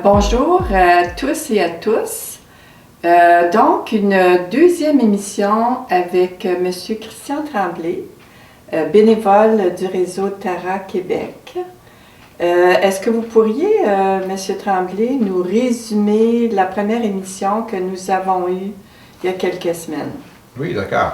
Bonjour à tous et à tous. Donc, une deuxième émission avec M. Christian Tremblay, bénévole du réseau Tara Québec. Est-ce que vous pourriez, M. Tremblay, nous résumer la première émission que nous avons eue il y a quelques semaines? Oui, d'accord.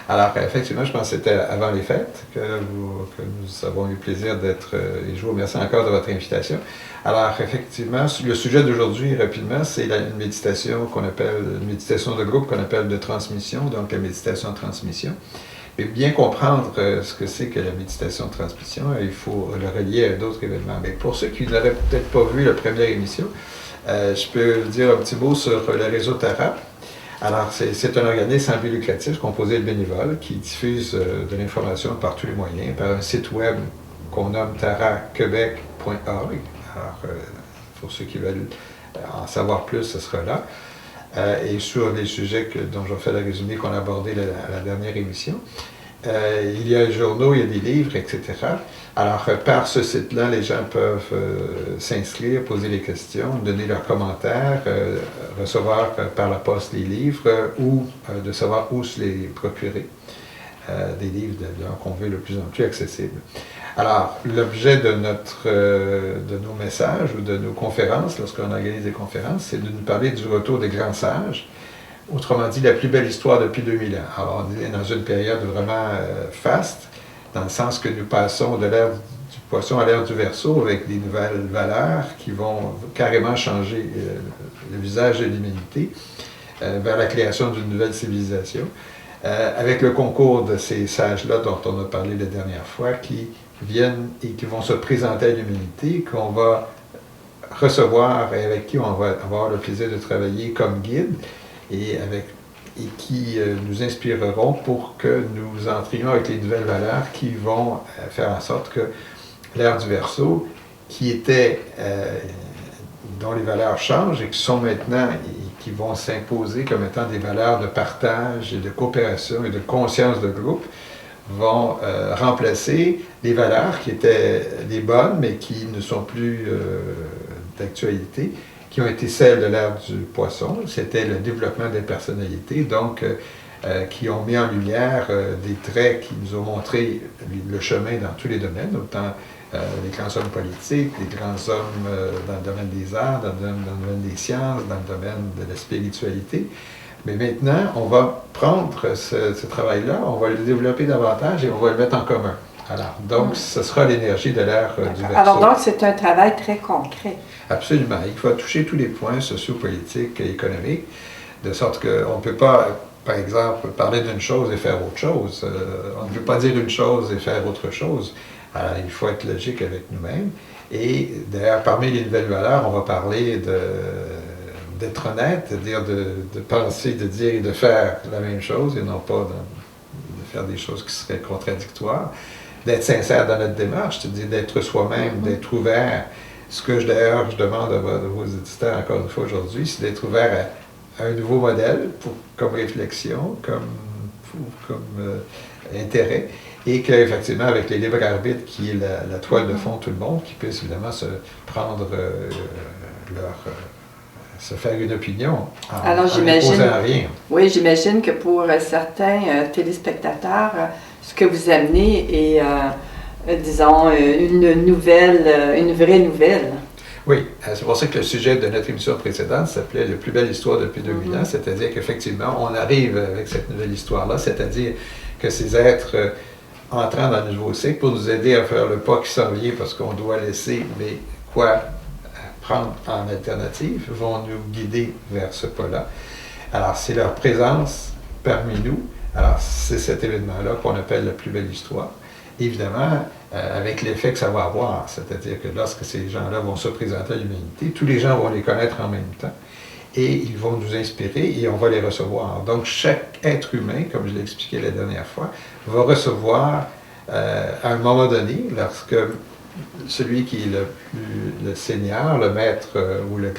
Alors, effectivement, je pense que c'était avant les fêtes que nous avons eu le plaisir d'être, et je vous remercie encore de votre invitation. Alors, effectivement, le sujet d'aujourd'hui, rapidement, c'est une méditation une méditation de groupe qu'on appelle de transmission, donc la méditation de transmission. Mais bien comprendre ce que c'est que la méditation de transmission, il faut le relier à d'autres événements. Mais pour ceux qui n'auraient peut-être pas vu la première émission, je peux vous dire un petit mot sur le réseau Tara. Alors, c'est un organisme sans but lucratif composé de bénévoles qui diffuse de l'information par tous les moyens, par un site web qu'on nomme taraquebec.org. Alors, pour ceux qui veulent en savoir plus, ce sera là. Et sur les sujets dont je vais faire le résumé qu'on a abordé à la dernière émission. Il y a des journaux, il y a des livres, etc. Alors, par ce site-là, les gens peuvent s'inscrire, poser des questions, donner leurs commentaires, recevoir par la poste les livres ou de savoir où se les procurer. Des livres qu'on veut le plus en plus accessibles. Alors, l'objet de nos messages ou de nos conférences, lorsqu'on organise des conférences, c'est de nous parler du retour des grands sages. Autrement dit, la plus belle histoire depuis 2000 ans. Alors, on est dans une période vraiment faste, dans le sens que nous passons de l'ère du poisson à l'ère du Verseau avec des nouvelles valeurs qui vont carrément changer le visage de l'humanité vers la création d'une nouvelle civilisation. Avec le concours de ces sages-là dont on a parlé la dernière fois, qui viennent et qui vont se présenter à l'humanité, qu'on va recevoir et avec qui on va avoir le plaisir de travailler comme guide, et qui nous inspireront pour que nous entrions avec les nouvelles valeurs qui vont faire en sorte que l'ère du Verseau, dont les valeurs changent et qui sont maintenant et qui vont s'imposer comme étant des valeurs de partage et de coopération et de conscience de groupe, vont remplacer les valeurs qui étaient les bonnes mais qui ne sont plus d'actualité, qui ont été celles de l'ère du poisson. C'était le développement des personnalités, donc qui ont mis en lumière des traits qui nous ont montré le chemin dans tous les domaines, autant les grands hommes politiques, les grands hommes dans le domaine des arts, dans le domaine des sciences, dans le domaine de la spiritualité. Mais maintenant, on va prendre ce travail-là, on va le développer davantage et on va le mettre en commun. Alors, donc, ce sera l'énergie de l'ère du Verseau. Alors, donc, c'est un travail très concret. Absolument. Il faut toucher tous les points sociopolitiques et économiques, de sorte qu'on ne peut pas, par exemple, parler d'une chose et faire autre chose. On ne peut pas dire une chose et faire autre chose. Alors, il faut être logique avec nous-mêmes. Et d'ailleurs, parmi les nouvelles valeurs, on va parler d'être honnête, c'est-à-dire de penser, de dire et de faire la même chose, et non pas de faire des choses qui seraient contradictoires. D'être sincère dans notre démarche, c'est-à-dire d'être soi-même, d'être ouvert. Ce que d'ailleurs je demande à vos éditeurs encore une fois aujourd'hui, c'est d'être ouvert à un nouveau modèle comme réflexion, comme intérêt, et qu'effectivement, avec les libres arbitres qui est la toile de fond de tout le monde, qu'ils puissent évidemment se prendre se faire une opinion en n'imposant rien. Oui, j'imagine que pour certains téléspectateurs, ce que vous amenez est, disons, une vraie nouvelle. Oui, c'est pour ça que le sujet de notre émission précédente s'appelait « La plus belle histoire depuis 2000 ans », c'est-à-dire qu'effectivement, on arrive avec cette nouvelle histoire-là, c'est-à-dire que ces êtres entrant dans le nouveau cycle pour nous aider à faire le pas qui s'en vient parce qu'on doit laisser, mais quoi prendre en alternative, vont nous guider vers ce pas-là. Alors, c'est leur présence parmi nous. Alors, c'est cet événement-là qu'on appelle la plus belle histoire. Évidemment, avec l'effet que ça va avoir, c'est-à-dire que lorsque ces gens-là vont se présenter à l'humanité, tous les gens vont les connaître en même temps et ils vont nous inspirer et on va les recevoir. Donc, chaque être humain, comme je l'ai expliqué la dernière fois, va recevoir à un moment donné, lorsque celui qui est le seigneur, le maître ou le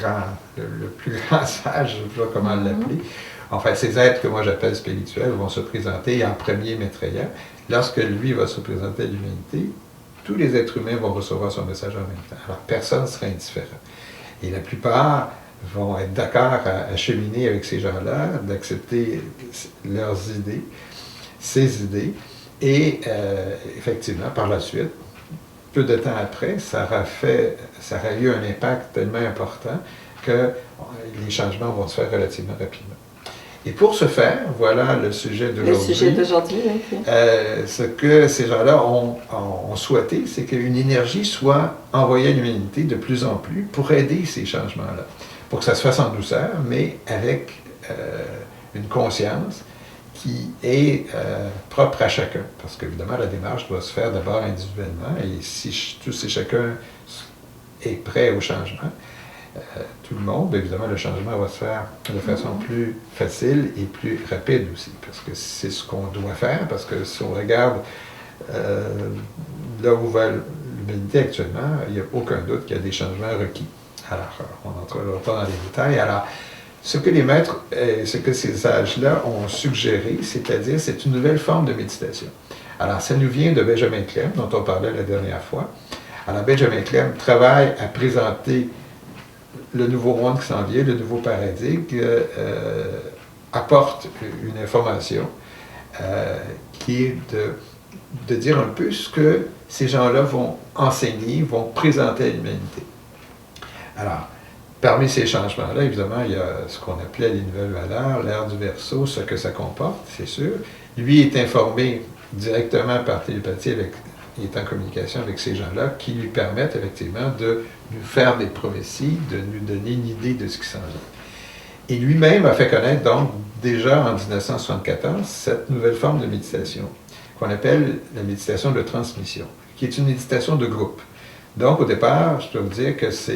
plus grand sage, je ne sais pas comment l'appeler, enfin, ces êtres que moi j'appelle spirituels vont se présenter en premier maître-ayant. Lorsque lui va se présenter à l'humanité, tous les êtres humains vont recevoir son message en même temps. Alors, personne ne sera indifférent. Et la plupart vont être d'accord à cheminer avec ces gens-là, d'accepter leurs idées, ces idées. Et effectivement, par la suite, peu de temps après, ça aura eu un impact tellement important que les changements vont se faire relativement rapidement. Et pour ce faire, voilà le sujet d'aujourd'hui. Le sujet d'aujourd'hui, oui. Ce que ces gens-là ont souhaité, c'est qu'une énergie soit envoyée à l'humanité de plus en plus pour aider ces changements-là. Pour que ça se fasse en douceur, mais avec une conscience qui est propre à chacun. Parce qu'évidemment, la démarche doit se faire d'abord individuellement, et si tous et chacun est prêt au changement, tout le monde, évidemment, le changement va se faire de façon plus facile et plus rapide aussi, parce que c'est ce qu'on doit faire, parce que si on regarde là où va l'humanité actuellement, il n'y a aucun doute qu'il y a des changements requis. Alors, on n'entrera pas dans les détails. Alors, ce que les maîtres, ce que ces sages-là ont suggéré, c'est-à-dire, c'est une nouvelle forme de méditation. Alors, ça nous vient de Benjamin Clem, dont on parlait la dernière fois. Alors, Benjamin Clem travaille à présenter le nouveau monde qui s'en vient, le nouveau paradigme, apporte une information qui est de dire un peu ce que ces gens-là vont enseigner, vont présenter à l'humanité. Alors, parmi ces changements-là, évidemment, il y a ce qu'on appelait les nouvelles valeurs, l'ère du Verseau, ce que ça comporte, c'est sûr. Lui est informé directement par télépathie, il est en communication avec ces gens-là qui lui permettent effectivement de nous faire des prophéties, de nous donner une idée de ce qui s'en vient. Et lui-même a fait connaître donc déjà en 1974 cette nouvelle forme de méditation qu'on appelle la méditation de transmission, qui est une méditation de groupe. Donc au départ, je dois vous dire que ce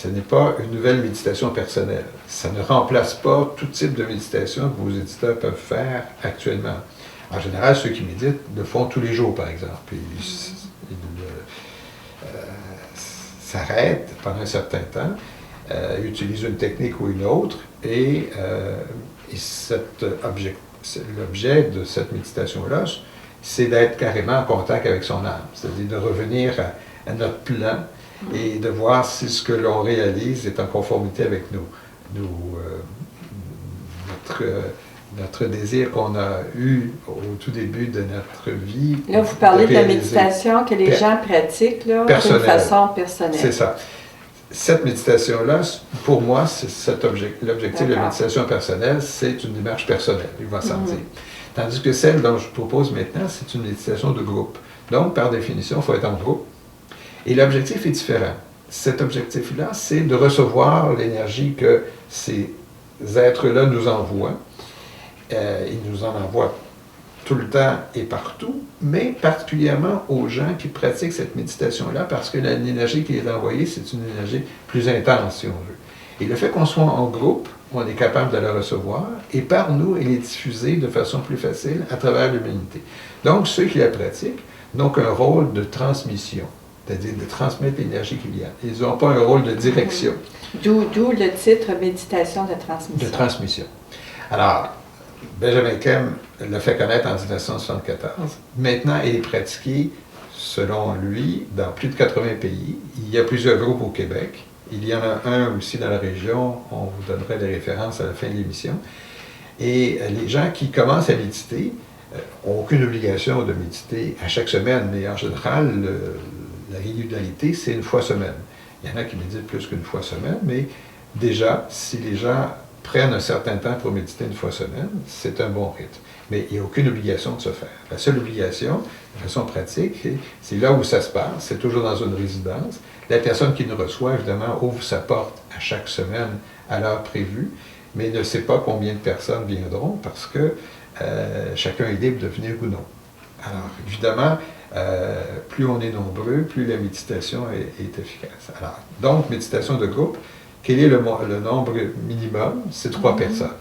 n'est pas une nouvelle méditation personnelle. Ça ne remplace pas tout type de méditation que vos éditeurs peuvent faire actuellement. En général, ceux qui méditent le font tous les jours, par exemple. Ils s'arrêtent pendant un certain temps, utilisent une technique ou une autre, et l'objet de cette méditation-là, c'est d'être carrément en contact avec son âme, c'est-à-dire de revenir à notre plan et de voir si ce que l'on réalise est en conformité avec notre désir qu'on a eu au tout début de notre vie. Là, vous parlez de la méditation que les gens pratiquent là, d'une façon personnelle. C'est ça. Cette méditation-là, pour moi, l'objectif de la méditation personnelle, c'est une démarche personnelle, il va s'en dire. Tandis que celle dont je propose maintenant, c'est une méditation de groupe. Donc, par définition, il faut être en groupe. Et l'objectif est différent. Cet objectif-là, c'est de recevoir l'énergie que ces êtres-là nous envoient. Ils nous en envoient tout le temps et partout, mais particulièrement aux gens qui pratiquent cette méditation-là, parce que l'énergie qui est envoyée, c'est une énergie plus intense, si on veut. Et le fait qu'on soit en groupe, on est capable de la recevoir, et par nous, elle est diffusée de façon plus facile à travers l'humanité. Donc, ceux qui la pratiquent n'ont qu'un rôle de transmission, c'est-à-dire de transmettre l'énergie qu'il y a. Ils n'ont pas un rôle de direction. D'où le titre « Méditation de transmission ». De transmission. Alors, Benjamin Clem l'a fait connaître en 1974. Maintenant, elle est pratiquée, selon lui, dans plus de 80 pays. Il y a plusieurs groupes au Québec. Il y en a un aussi dans la région. On vous donnerait des références à la fin de l'émission. Et les gens qui commencent à méditer n'ont aucune obligation de méditer à chaque semaine, mais en général, la régularité, c'est une fois semaine. Il y en a qui méditent plus qu'une fois semaine, mais déjà, si les gens prennent un certain temps pour méditer une fois semaine, c'est un bon rythme. Mais il n'y a aucune obligation de se faire. La seule obligation, de façon pratique, c'est là où ça se passe, c'est toujours dans une résidence. La personne qui nous reçoit, évidemment, ouvre sa porte à chaque semaine à l'heure prévue, mais ne sait pas combien de personnes viendront parce que chacun est libre de venir ou non. Alors, évidemment, plus on est nombreux, plus la méditation est efficace. Alors, donc, méditation de groupe, quel est le nombre minimum? C'est 3 personnes.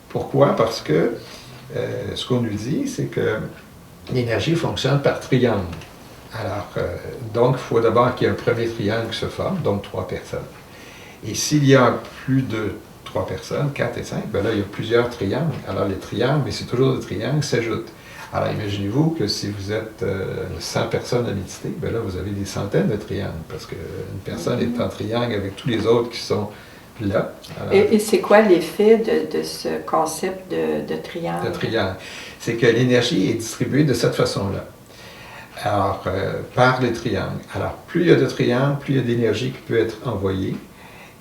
Pourquoi? Parce que ce qu'on nous dit, c'est que l'énergie fonctionne par triangle. Alors, donc, il faut d'abord qu'il y ait un premier triangle qui se forme, donc 3 personnes. Et s'il y a plus de 3 personnes, 4 et 5, bien là, il y a plusieurs triangles. Alors, les triangles, mais c'est toujours des triangles, s'ajoutent. Alors, imaginez-vous que si vous êtes 100 personnes à méditer, bien là, vous avez des centaines de triangles, parce qu'une personne est en triangle avec tous les autres qui sont là. Alors, et c'est quoi l'effet de ce concept de triangle? de triangle. C'est que l'énergie est distribuée de cette façon-là. Alors, par les triangles. Alors, plus il y a de triangles, plus il y a d'énergie qui peut être envoyée.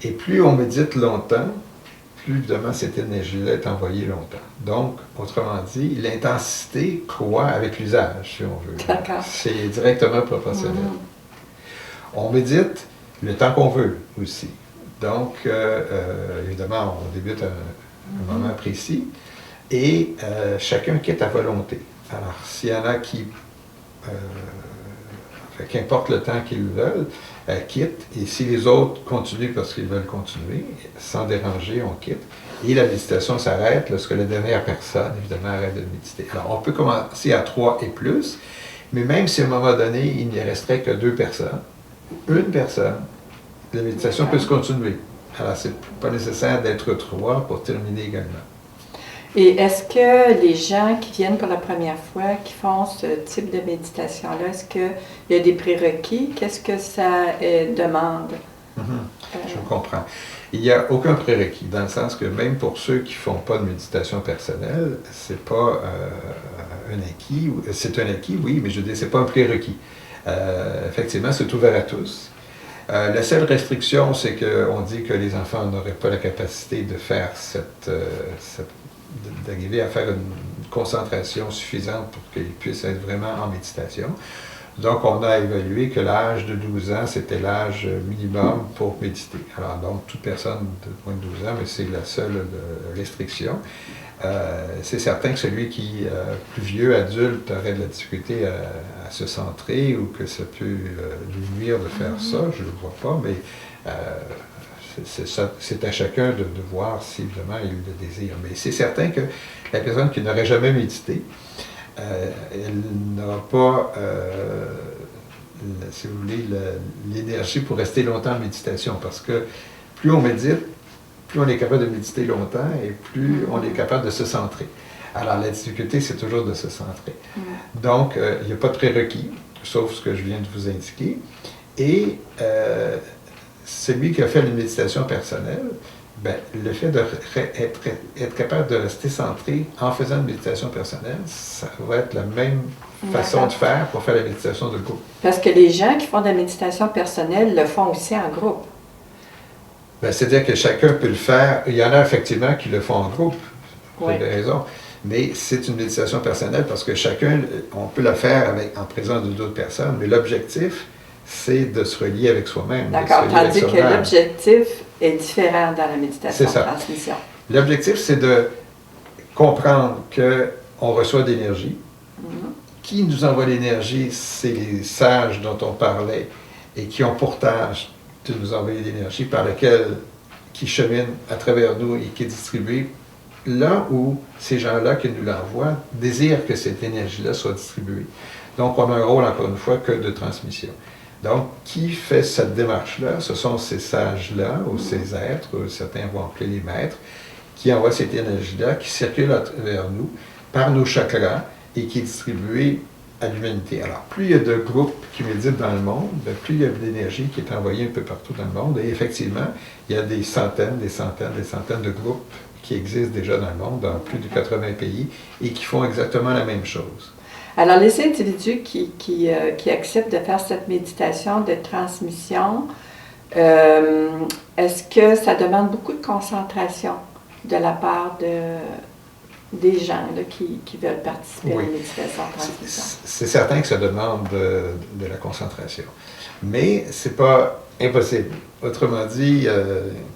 Et plus on médite longtemps, plus évidemment cette énergie-là est envoyée longtemps. Donc, autrement dit, l'intensité croît avec l'usage, si on veut. D'accord. C'est directement proportionnel. On médite le temps qu'on veut aussi. Donc, évidemment, on débute à un moment précis et chacun quitte à volonté. Alors, s'il y en a qui, qu'importe le temps qu'ils veulent, quittent, et si les autres continuent parce qu'ils veulent continuer, sans déranger, on quitte. Et la méditation s'arrête lorsque la dernière personne, évidemment, arrête de méditer. Alors, on peut commencer à 3 et plus, mais même si à un moment donné, il n'y resterait que 2 personnes, une personne, la méditation peut se continuer. Alors, c'est pas nécessaire d'être 3 pour terminer également. Et est-ce que les gens qui viennent pour la première fois, qui font ce type de méditation-là, est-ce qu'il y a des prérequis? Qu'est-ce que ça demande? Je comprends. Il n'y a aucun prérequis, dans le sens que même pour ceux qui ne font pas de méditation personnelle, c'est pas un acquis. C'est un acquis, oui, mais je veux dire, c'est pas un prérequis. Effectivement, c'est ouvert à tous. La seule restriction, c'est qu'on dit que les enfants n'auraient pas la capacité de faire d'arriver à faire une concentration suffisante pour qu'ils puissent être vraiment en méditation. Donc, on a évalué que l'âge de 12 ans, c'était l'âge minimum pour méditer. Alors, donc, toute personne de moins de 12 ans, mais c'est la seule restriction. C'est certain que celui qui est plus vieux, adulte, aurait de la difficulté à se centrer ou que ça peut lui nuire de faire ça, je ne le vois pas, mais c'est à chacun de voir si évidemment il le désire. Mais c'est certain que la personne qui n'aurait jamais médité, elle n'aura pas, si vous voulez, l'énergie pour rester longtemps en méditation, parce que plus on médite, plus on est capable de méditer longtemps et plus on est capable de se centrer. Alors la difficulté, c'est toujours de se centrer. Donc, il n'y a pas de prérequis, sauf ce que je viens de vous indiquer. Et celui qui a fait une méditation personnelle, ben, le fait d'être capable de rester centré en faisant une méditation personnelle, ça va être la même façon de faire pour faire la méditation de groupe. Parce que les gens qui font de la méditation personnelle le font aussi en groupe. Ben, c'est-à-dire que chacun peut le faire. Il y en a effectivement qui le font en groupe, vous avez raison. Mais c'est une méditation personnelle parce que chacun, on peut la faire en présence d'autres personnes, mais l'objectif, c'est de se relier avec soi-même. D'accord, tandis que l'objectif est différent dans la méditation de transmission. L'objectif, c'est de comprendre qu'on reçoit de l'énergie. Qui nous envoie l'énergie, c'est les sages dont on parlait et qui ont pour tâche de nous envoyer l'énergie par laquelle qui chemine à travers nous et qui est distribuée là où ces gens-là qui nous l'envoient désirent que cette énergie-là soit distribuée. Donc, on a un rôle, encore une fois, que de transmission. Donc, qui fait cette démarche-là? Ce sont ces sages-là, ou ces êtres, certains vont appeler les maîtres, qui envoient cette énergie-là, qui circule à travers nous, par nos chakras, et qui est distribuée à l'humanité. Alors, plus il y a de groupes qui méditent dans le monde, plus il y a de l'énergie qui est envoyée un peu partout dans le monde. Et effectivement, il y a des centaines de groupes qui existent déjà dans le monde, dans plus de 80 pays, et qui font exactement la même chose. Alors, les individus qui acceptent de faire cette méditation de transmission, est-ce que ça demande beaucoup de concentration de la part des gens là, qui veulent participer à la méditation de transmission? C'est certain que ça demande de la concentration. Mais c'est pas impossible. Autrement dit,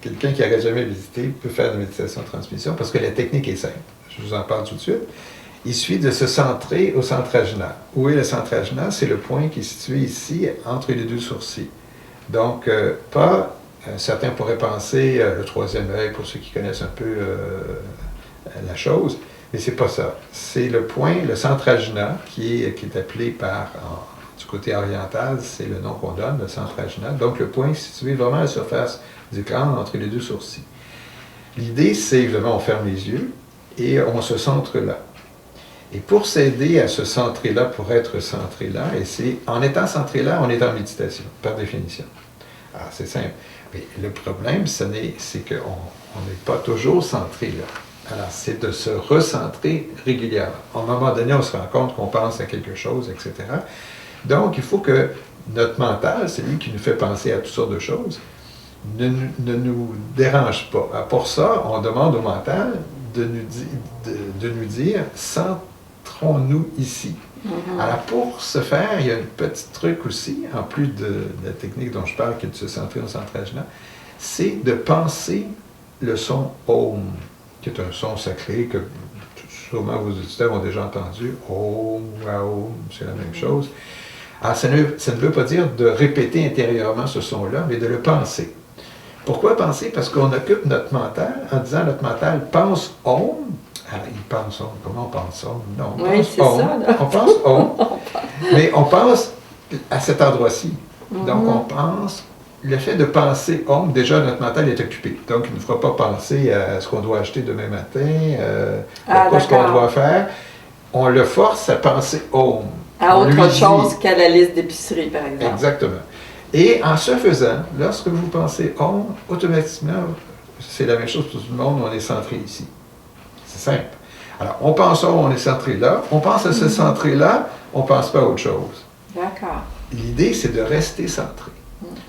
quelqu'un qui n'aurait jamais médité peut faire de la méditation de transmission parce que la technique est simple. Je vous en parle tout de suite. Il suffit de se centrer au centre ajna. Où est le centre ajna? C'est le point qui est situé ici, entre les deux sourcils. Donc, certains pourraient penser le troisième œil, pour ceux qui connaissent un peu la chose, mais c'est pas ça. C'est le point, le centre ajna, qui est appelé du côté oriental, c'est le nom qu'on donne, le centre ajna. Donc, le point est situé vraiment à la surface du crâne, entre les deux sourcils. L'idée, c'est, évidemment, on ferme les yeux et on se centre là. Et pour s'aider à se centrer là, pour être centré là, et c'est en étant centré là, on est en méditation, par définition. Alors, c'est simple. Mais le problème, c'est qu'on n'est pas toujours centré là. Alors, c'est de se recentrer régulièrement. À un moment donné, on se rend compte qu'on pense à quelque chose, etc. Donc, il faut que notre mental, c'est lui qui nous fait penser à toutes sortes de choses, ne nous dérange pas. Alors, pour ça, on demande au mental de nous dire, centrons-nous ici. Mhm. Alors, pour ce faire, il y a un petit truc aussi, en plus de la technique dont je parle, qui est de se centrer au centrage là, c'est de penser le son Om, qui est un son sacré que sûrement vos auditeurs ont déjà entendu. Om, Waom, c'est la même chose. Alors, ça ne veut pas dire de répéter intérieurement ce son-là, mais de le penser. Pourquoi penser? Parce qu'on occupe notre mental en disant notre mental pense Om. Alors, il pense Om. Comment on pense Om? Non, on Oui, pense c'est Om. ça, là. On pense Om, mais on pense à cet endroit-ci. Donc, Mhm. on pense. Le fait de penser Om, déjà, notre mental est occupé. Donc, il ne nous fera pas penser à ce qu'on doit acheter demain matin, à ce qu'on D'accord. doit faire. On le force à penser Om. À On lui autre dit- chose qu'à la liste d'épicerie, par exemple. Exactement. Et en ce faisant, lorsque vous pensez Om, automatiquement, c'est la même chose pour tout le monde, on est centré ici. C'est simple. Alors, on pense Om, on est centré là. On pense à se centrer là, on ne pense pas à autre chose. D'accord. L'idée, c'est de rester centré.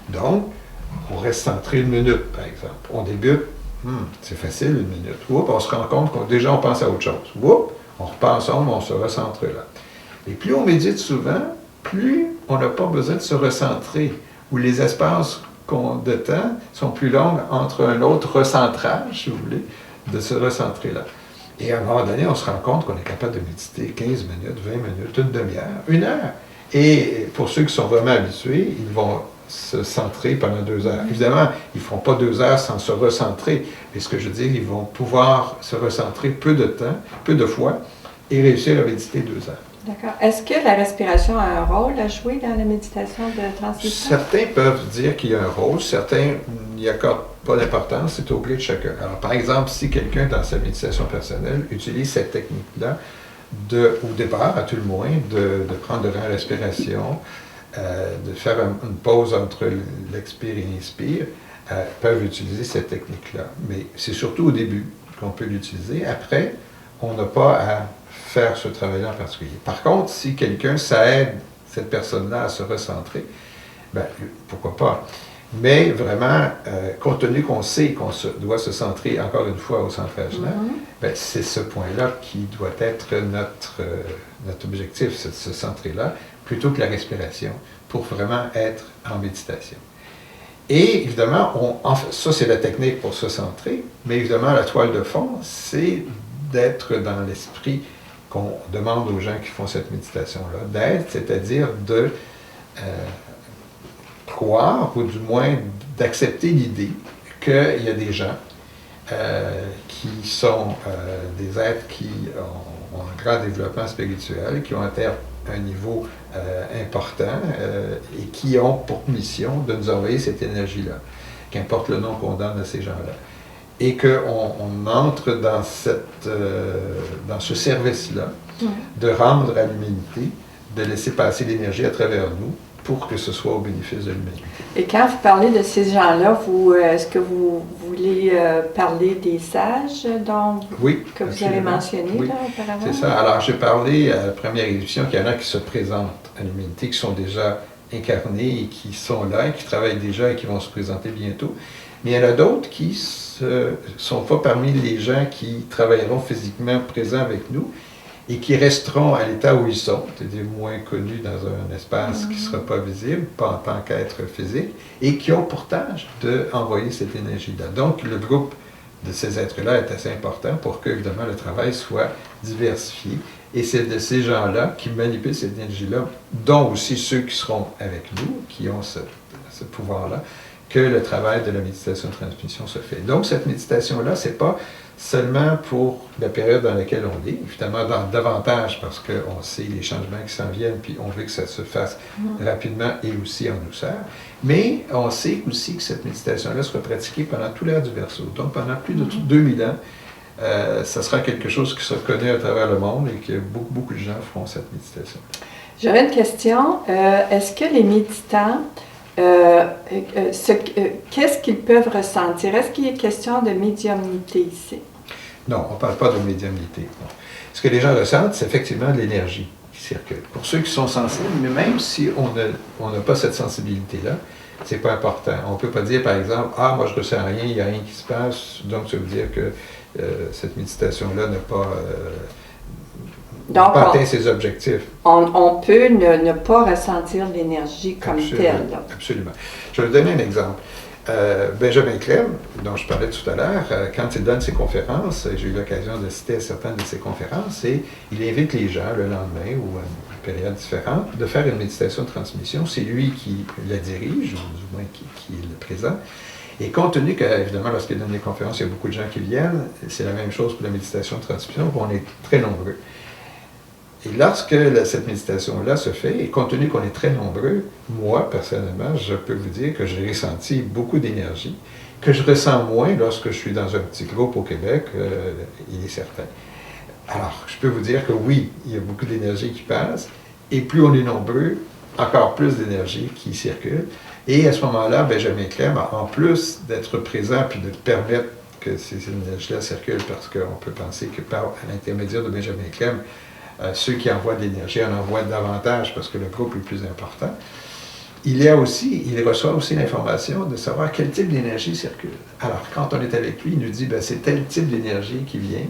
Donc, on reste centré 1 minute, par exemple. On débute, c'est facile, 1 minute. Oups, on se rend compte qu'on déjà on pense à autre chose. Oups, on repense Om, on se recentre là. Et plus on médite souvent, plus on n'a pas besoin de se recentrer, où les espaces de temps sont plus longs entre un autre recentrage, si vous voulez, de se recentrer là. Et à un moment donné, on se rend compte qu'on est capable de méditer 15 minutes, 20 minutes, une demi-heure, 1 heure. Et pour ceux qui sont vraiment habitués, ils vont se centrer pendant 2 heures. Évidemment, ils ne feront pas 2 heures sans se recentrer, mais ce que je veux dire, ils vont pouvoir se recentrer peu de temps, peu de fois, et réussir à méditer 2 heures. D'accord. Est-ce que la respiration a un rôle à jouer dans la méditation de transition? Certains peuvent dire qu'il y a un rôle, certains n'y accordent pas d'importance, c'est au gré de chacun. Alors, par exemple, si quelqu'un, dans sa méditation personnelle, utilise cette technique-là, au départ, à tout le moins, de prendre de la respiration, de faire une pause entre l'expire et l'inspire, peuvent utiliser cette technique-là. Mais c'est surtout au début qu'on peut l'utiliser. Après, on n'a pas à faire ce travail-là en particulier. Par contre, si quelqu'un, ça aide cette personne-là à se recentrer, ben, pourquoi pas. Mais vraiment, compte tenu qu'on sait qu'on doit se centrer encore une fois au centrage-là, ben, c'est ce point-là qui doit être notre objectif, c'est de se centrer là, plutôt que la respiration, pour vraiment être en méditation. Et évidemment, ça c'est la technique pour se centrer, mais évidemment, la toile de fond, c'est d'être dans l'esprit qu'on demande aux gens qui font cette méditation-là, d'être, c'est-à-dire de croire, ou du moins d'accepter l'idée qu'il y a des gens qui sont des êtres qui ont un grand développement spirituel, qui ont atteint un niveau important et qui ont pour mission de nous envoyer cette énergie-là, qu'importe le nom qu'on donne à ces gens-là. Et qu'on entre dans ce service-là, de rendre à l'humanité, de laisser passer l'énergie à travers nous pour que ce soit au bénéfice de l'humanité. Et quand vous parlez de ces gens-là, est-ce que vous voulez parler des sages que vous avez mentionnés là, auparavant? C'est ça. Alors, j'ai parlé à la première édition qu'il y en a qui se présentent à l'humanité, qui sont déjà incarnés et qui sont là, et qui travaillent déjà et qui vont se présenter bientôt. Mais il y en a d'autres qui ne sont pas parmi les gens qui travailleront physiquement présents avec nous et qui resteront à l'état où ils sont, c'est-à-dire moins connus dans un espace qui ne sera pas visible, pas en tant qu'être physique, et qui ont pour tâche d'envoyer cette énergie-là. Donc, le groupe de ces êtres-là est assez important pour que, évidemment, le travail soit diversifié. Et c'est de ces gens-là qui manipulent cette énergie-là, dont aussi ceux qui seront avec nous, qui ont ce pouvoir-là, que le travail de la méditation de transmission se fait. Donc, cette méditation-là, ce n'est pas seulement pour la période dans laquelle on est, évidemment davantage parce qu'on sait les changements qui s'en viennent, puis on veut que ça se fasse rapidement et aussi en douceur, mais on sait aussi que cette méditation-là sera pratiquée pendant tout l'ère du Verseau, donc pendant plus de 2000 ans, ça sera quelque chose qui sera connu à travers le monde et que beaucoup de gens feront cette méditation. J'aurais une question. Est-ce que les méditants, qu'est-ce qu'ils peuvent ressentir? Est-ce qu'il est question de médiumnité ici? Non, on ne parle pas de médiumnité. Non. Ce que les gens ressentent, c'est effectivement de l'énergie qui circule. Pour ceux qui sont sensibles, mais même si on n'a pas cette sensibilité-là, c'est pas important. On ne peut pas dire, par exemple, « Ah, moi, je ne ressens rien, il n'y a rien qui se passe. » Donc, ça veut dire que cette méditation-là n'a pas, atteint ses objectifs. On peut ne pas ressentir l'énergie comme telle. Là. Absolument. Je vais vous donner un exemple. Benjamin Clem, dont je parlais tout à l'heure, quand il donne ses conférences, j'ai eu l'occasion d'assister à certaines de ses conférences, et il invite les gens le lendemain ou à une période différente de faire une méditation de transmission. C'est lui qui la dirige, ou du moins qui est le présent. Et compte tenu qu'évidemment, lorsqu'il donne des conférences, il y a beaucoup de gens qui viennent, c'est la même chose pour la méditation de transmission, on est très nombreux. Et lorsque cette méditation-là se fait, et compte tenu qu'on est très nombreux, moi, personnellement, je peux vous dire que j'ai ressenti beaucoup d'énergie, que je ressens moins lorsque je suis dans un petit groupe au Québec, il est certain. Alors, je peux vous dire que oui, il y a beaucoup d'énergie qui passe, et plus on est nombreux, encore plus d'énergie qui circule. Et à ce moment-là, Benjamin Clem, en plus d'être présent puis de permettre que ces énergies-là circulent, parce qu'on peut penser que à l'intermédiaire de Benjamin Clem, ceux qui envoient de l'énergie en envoient davantage parce que le groupe est plus important. Il reçoit aussi l'information de savoir quel type d'énergie circule. Alors, quand on est avec lui, il nous dit, c'est tel type d'énergie qui vient.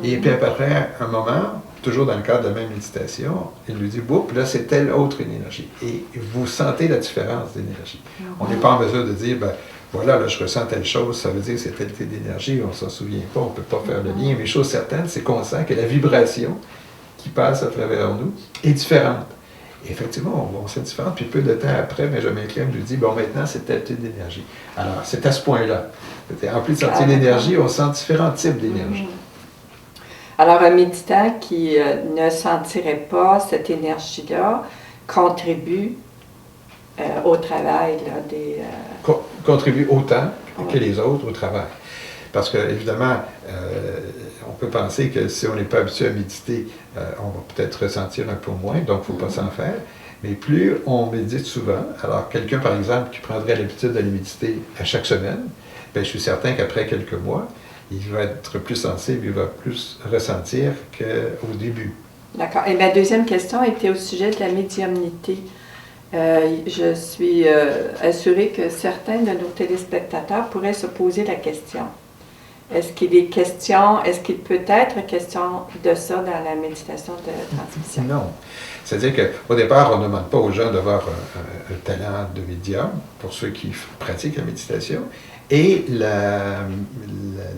Et puis après un moment, toujours dans le cadre de la même méditation, il nous dit, boum, là, c'est telle autre énergie. Et vous sentez la différence d'énergie. On n'est pas en mesure de dire, voilà, là, je ressens telle chose, ça veut dire que c'est telle type d'énergie, on ne s'en souvient pas, on ne peut pas faire le lien. Mais chose certaine, c'est qu'on sent que la vibration qui passe à travers nous est différente. Et effectivement, on sent différente, puis peu de temps après, Benjamin Clem lui dit, maintenant, c'est tel type d'énergie. Alors, c'est à ce point-là. En plus de sentir l'énergie, on sent différents types d'énergie. Alors, un méditant qui ne sentirait pas cette énergie-là contribue au travail là, des... Contribue autant que les autres au travail. Parce que, évidemment, on peut penser que si on n'est pas habitué à méditer, on va peut-être ressentir un peu moins, donc il ne faut pas s'en faire. Mais plus on médite souvent, alors quelqu'un, par exemple, qui prendrait l'habitude d'aller méditer à chaque semaine, je suis certain qu'après quelques mois, il va être plus sensible, il va plus ressentir qu'au début. D'accord. Et ma deuxième question était au sujet de la médiumnité. Je suis assurée que certains de nos téléspectateurs pourraient se poser la question. Est-ce qu'il peut être question de ça dans la méditation de transmission? Non. C'est-à-dire qu'au départ, on ne demande pas aux gens d'avoir un talent de médium, pour ceux qui pratiquent la méditation. Et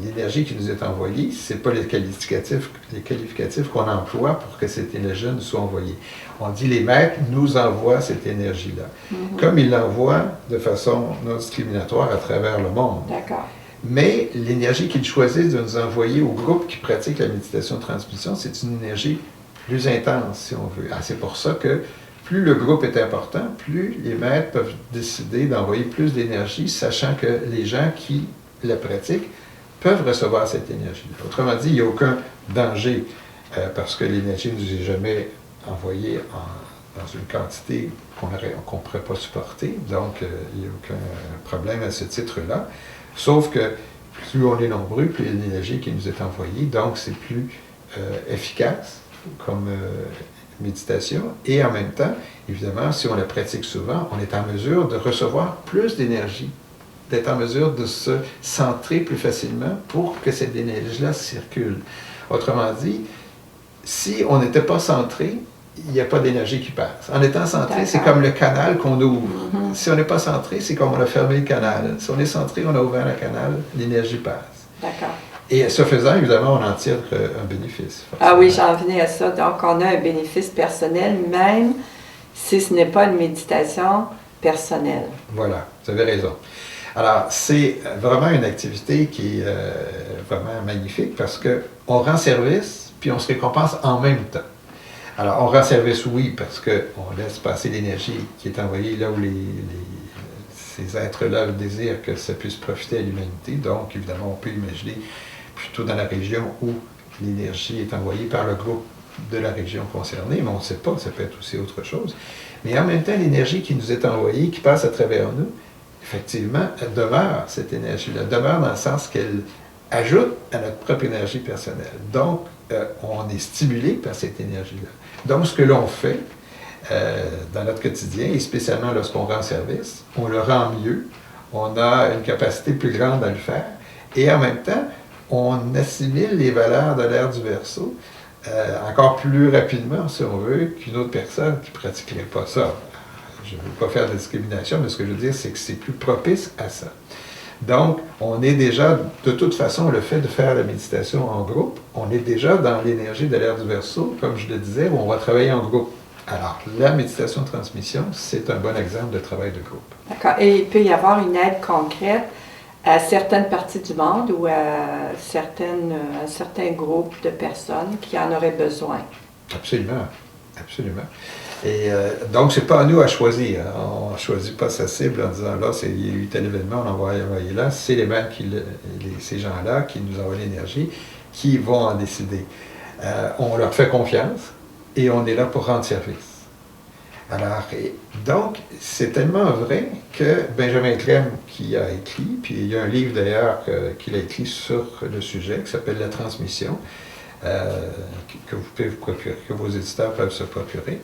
l'énergie qui nous est envoyée, ce n'est pas les qualificatifs qu'on emploie pour que cette énergie nous soit envoyée. On dit les maîtres nous envoient cette énergie-là. Comme ils l'envoient de façon non discriminatoire à travers le monde. D'accord. Mais l'énergie qu'ils choisissent de nous envoyer au groupe qui pratique la méditation de transmission, c'est une énergie plus intense, si on veut. C'est pour ça que plus le groupe est important, plus les maîtres peuvent décider d'envoyer plus d'énergie, sachant que les gens qui la pratiquent peuvent recevoir cette énergie. Autrement dit, il n'y a aucun danger parce que l'énergie ne nous est jamais envoyée dans une quantité qu'on ne pourrait pas supporter. Donc, il n'y a aucun problème à ce titre-là. Sauf que plus on est nombreux, plus il y a l'énergie qui nous est envoyée. Donc, c'est plus efficace comme méditation. Et en même temps, évidemment, si on la pratique souvent, on est en mesure de recevoir plus d'énergie, d'être en mesure de se centrer plus facilement pour que cette énergie-là circule. Autrement dit, si on n'était pas centré, il n'y a pas d'énergie qui passe. En étant centré, c'est comme le canal qu'on ouvre. Si on n'est pas centré, c'est comme on a fermé le canal. Si on est centré, on a ouvert le canal, l'énergie passe. D'accord. Et ce faisant, évidemment, on en tire un bénéfice. Forcément. Ah oui, j'en venais à ça. Donc, on a un bénéfice personnel, même si ce n'est pas une méditation personnelle. Voilà, vous avez raison. Alors, c'est vraiment une activité qui est vraiment magnifique parce qu'on rend service, puis on se récompense en même temps. Alors, on rend service, oui, parce qu'on laisse passer l'énergie qui est envoyée là où ces êtres-là désirent que ça puisse profiter à l'humanité. Donc, évidemment, on peut imaginer plutôt dans la région où l'énergie est envoyée par le groupe de la région concernée, mais on ne sait pas, ça peut être aussi autre chose. Mais en même temps, l'énergie qui nous est envoyée, qui passe à travers nous, effectivement, elle demeure, cette énergie-là, demeure dans le sens qu'elle ajoute à notre propre énergie personnelle. Donc, on est stimulé par cette énergie-là. Donc, ce que l'on fait dans notre quotidien, et spécialement lorsqu'on rend service, on le rend mieux, on a une capacité plus grande à le faire, et en même temps, on assimile les valeurs de l'ère du Verseau encore plus rapidement, si on veut, qu'une autre personne qui ne pratiquerait pas ça. Je ne veux pas faire de discrimination, mais ce que je veux dire, c'est que c'est plus propice à ça. Donc, on est déjà, de toute façon, le fait de faire la méditation en groupe, on est déjà dans l'énergie de l'ère du Verseau, comme je le disais, où on va travailler en groupe. Alors, la méditation de transmission, c'est un bon exemple de travail de groupe. D'accord. Et il peut y avoir une aide concrète à certaines parties du monde ou à certains groupes de personnes qui en auraient besoin. Absolument, absolument. Et donc, ce n'est pas à nous à choisir. Hein. On ne choisit pas sa cible en disant, là, il y a eu tel événement, on envoie là. C'est les mêmes, ces gens-là qui nous envoient l'énergie, qui vont en décider. On leur fait confiance et on est là pour rendre service. Alors, donc, c'est tellement vrai que Benjamin Clem, qui a écrit, puis il y a un livre d'ailleurs qu'il a écrit sur le sujet, qui s'appelle La transmission, que vous pouvez vous procurer, que vos éditeurs peuvent se procurer.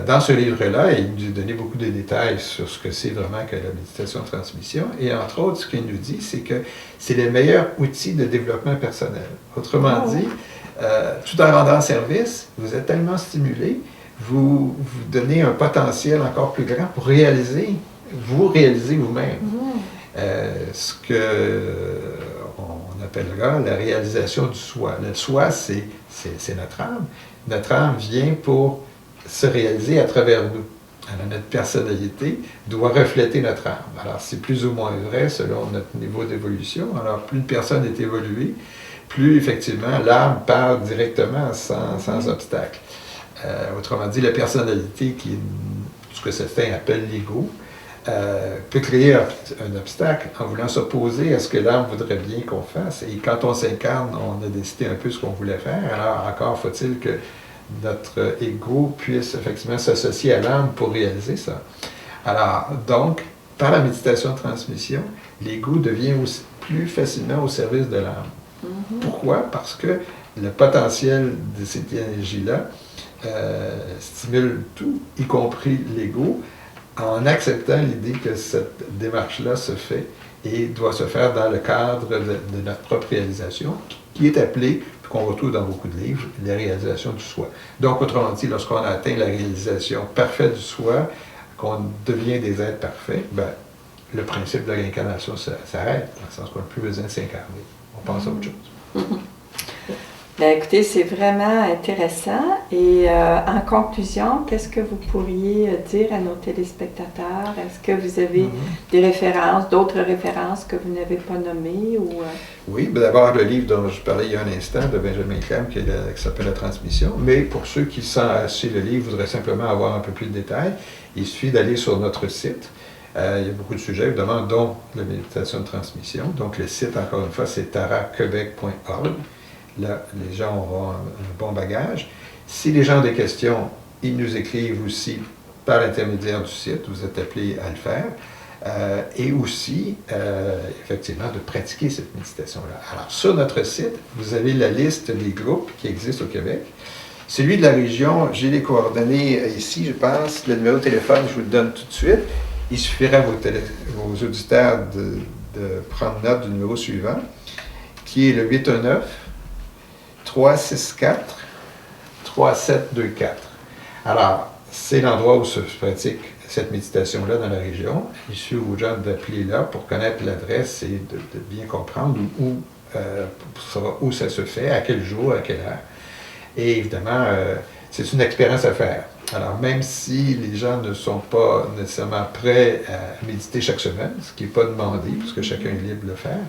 Dans ce livre-là, il nous a donné beaucoup de détails sur ce que c'est vraiment que la méditation de transmission. Et entre autres, ce qu'il nous dit, c'est que c'est le meilleur outil de développement personnel. Autrement dit, tout en rendant service, vous êtes tellement stimulé, vous donnez un potentiel encore plus grand pour vous réaliser vous-même. Ce qu'on appellera la réalisation du soi. Le soi, c'est notre âme. Notre âme vient pour se réaliser à travers nous. Alors, notre personnalité doit refléter notre âme. Alors, c'est plus ou moins vrai selon notre niveau d'évolution. Alors, plus une personne est évoluée, plus effectivement l'âme parle directement sans obstacle. Autrement dit, la personnalité, qui est ce que certains appellent l'ego, peut créer un obstacle en voulant s'opposer à ce que l'âme voudrait bien qu'on fasse. Et quand on s'incarne, on a décidé un peu ce qu'on voulait faire. Alors, encore faut-il que notre ego puisse effectivement s'associer à l'âme pour réaliser ça. Alors, donc, par la méditation de transmission, l'ego devient aussi plus facilement au service de l'âme. Pourquoi? Parce que le potentiel de cette énergie-là stimule tout, y compris l'ego, en acceptant l'idée que cette démarche-là se fait et doit se faire dans le cadre de notre propre réalisation, qui est appelée, puis qu'on retrouve dans beaucoup de livres, la réalisation du soi. Donc, autrement dit, lorsqu'on a atteint la réalisation parfaite du soi, qu'on devient des êtres parfaits, ben, le principe de la réincarnation s'arrête, dans le sens qu'on n'a plus besoin de s'incarner. On passe à autre chose. Bien, écoutez, c'est vraiment intéressant. Et en conclusion, qu'est-ce que vous pourriez dire à nos téléspectateurs? Est-ce que vous avez des références, d'autres références que vous n'avez pas nommées? Ou, Oui, d'abord le livre dont je parlais il y a un instant, de Benjamin Clem, qui s'appelle La transmission. Mais pour ceux qui, sans acheter le livre, voudraient simplement avoir un peu plus de détails, il suffit d'aller sur notre site. Il y a beaucoup de sujets, évidemment, dont la méditation de transmission. Donc le site, encore une fois, c'est taraquebec.org. Là, les gens auront un bon bagage. Si les gens ont des questions, ils nous écrivent aussi par l'intermédiaire du site. Vous êtes appelés à le faire. Et aussi, effectivement, de pratiquer cette méditation-là. Alors, sur notre site, vous avez la liste des groupes qui existent au Québec. Celui de la région, j'ai les coordonnées ici, je pense. Le numéro de téléphone, je vous le donne tout de suite. Il suffirait à vos auditeurs de prendre note du numéro suivant, qui est le 819-364-3724. Alors, c'est l'endroit où se pratique cette méditation-là dans la région. Il suffit aux gens d'appeler là pour connaître l'adresse et de bien comprendre où ça se fait, à quel jour, à quelle heure. Et évidemment, c'est une expérience à faire. Alors, même si les gens ne sont pas nécessairement prêts à méditer chaque semaine, ce qui n'est pas demandé, puisque chacun est libre de le faire,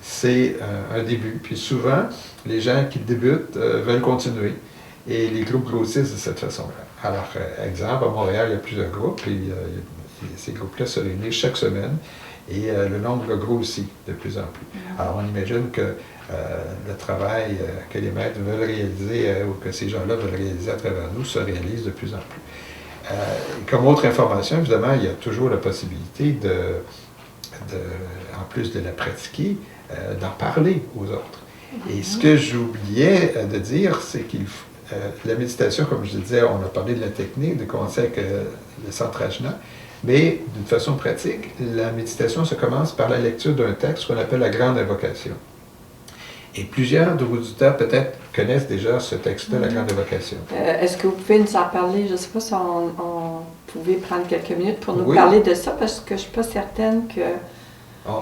c'est un début. Puis souvent, les gens qui débutent veulent continuer. Et les groupes grossissent de cette façon-là. Alors, exemple, à Montréal, il y a plusieurs groupes, et ces groupes-là se réunissent chaque semaine. Et le nombre grossit de plus en plus. Alors, on imagine que le travail que les maîtres veulent réaliser ou que ces gens-là veulent réaliser à travers nous se réalise de plus en plus. Comme autre information, évidemment, il y a toujours la possibilité en plus de la pratiquer, d'en parler aux autres. Et ce que j'oubliais de dire, c'est qu'il la méditation, comme je disais, on a parlé de la technique, de commencer avec le centre ajna, mais d'une façon pratique, la méditation se commence par la lecture d'un texte qu'on appelle la grande invocation. Et plusieurs de vos auditeurs peut-être connaissent déjà ce texte-là, la grande invocation. Est-ce que vous pouvez nous en parler? Je ne sais pas si on pouvait prendre quelques minutes pour nous parler de ça, parce que je ne suis pas certaine que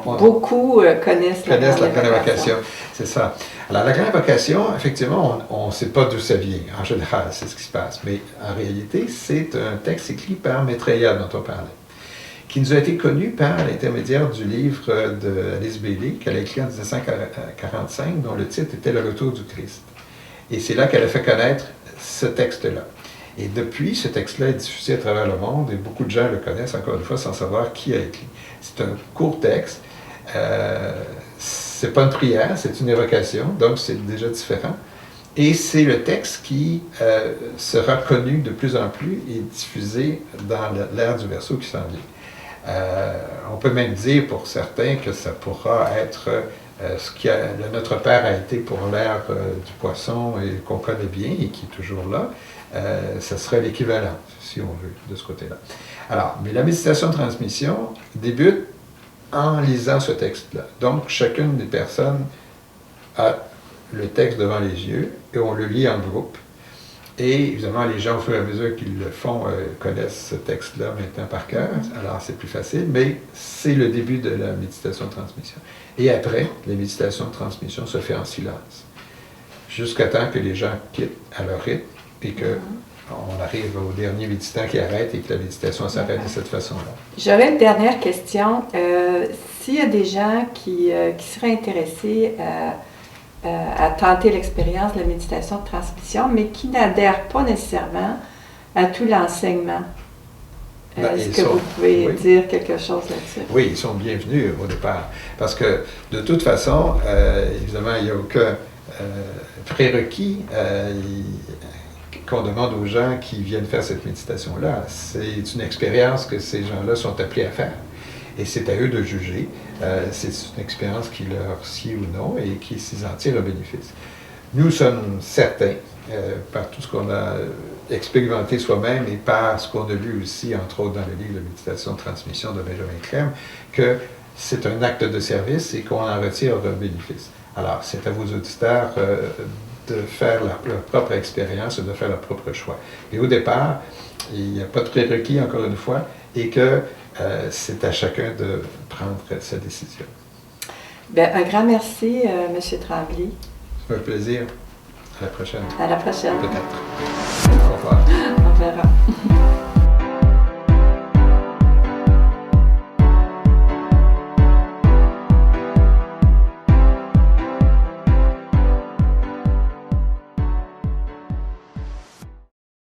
beaucoup connaissent la grande invocation. C'est ça. Alors, la grande invocation, effectivement, on ne sait pas d'où ça vient. En général, c'est ce qui se passe. Mais en réalité, c'est un texte écrit par Maitreya, dont on parlait, qui nous a été connu par l'intermédiaire du livre d'Alice Bailey, qu'elle a écrit en 1945, dont le titre était « Le retour du Christ ». Et c'est là qu'elle a fait connaître ce texte-là. Et depuis, ce texte-là est diffusé à travers le monde et beaucoup de gens le connaissent, encore une fois, sans savoir qui a écrit. C'est un court texte. C'est pas une prière, c'est une évocation, donc c'est déjà différent. Et c'est le texte qui sera connu de plus en plus et diffusé dans l'ère du Verseau qui s'en vient. On peut même dire pour certains que ça pourra être ce que notre Père a été pour l'ère du Poisson et qu'on connaît bien et qui est toujours là. Ça serait l'équivalent, si on veut, de ce côté-là. Alors, mais la méditation de transmission débute en lisant ce texte-là. Donc, chacune des personnes a le texte devant les yeux et on le lit en groupe. Et évidemment, les gens, au fur et à mesure qu'ils le font, connaissent ce texte-là maintenant par cœur. Alors, c'est plus facile, mais c'est le début de la méditation de transmission. Et après, la méditation de transmission se fait en silence, jusqu'à temps que les gens quittent à leur rythme et qu'on arrive au dernier méditant qui arrête et que la méditation s'arrête de cette façon-là. J'aurais une dernière question. S'il y a des gens qui seraient intéressés à tenter l'expérience de la méditation de transmission, mais qui n'adhèrent pas nécessairement à tout l'enseignement, est-ce que vous pouvez dire quelque chose là-dessus? Oui, ils sont bienvenus au départ. Parce que, de toute façon, évidemment, il n'y a aucun prérequis qu'on demande aux gens qui viennent faire cette méditation-là. C'est une expérience que ces gens-là sont appelés à faire. Et c'est à eux de juger. C'est une expérience qui leur sied ou non et qui s'ils en tirent un bénéfice. Nous sommes certains, par tout ce qu'on a expérimenté soi-même et par ce qu'on a lu aussi, entre autres dans le livre de méditation de transmission de Benjamin Crème, que c'est un acte de service et qu'on en retire un bénéfice. Alors, c'est à vos auditeurs de faire leur propre expérience et de faire leur propre choix. Et au départ, il n'y a pas de prérequis, encore une fois, et que c'est à chacun de prendre sa décision. Bien, un grand merci, M. Tremblay. C'est un plaisir. À la prochaine. À la prochaine. Peut-être. Au revoir. On verra.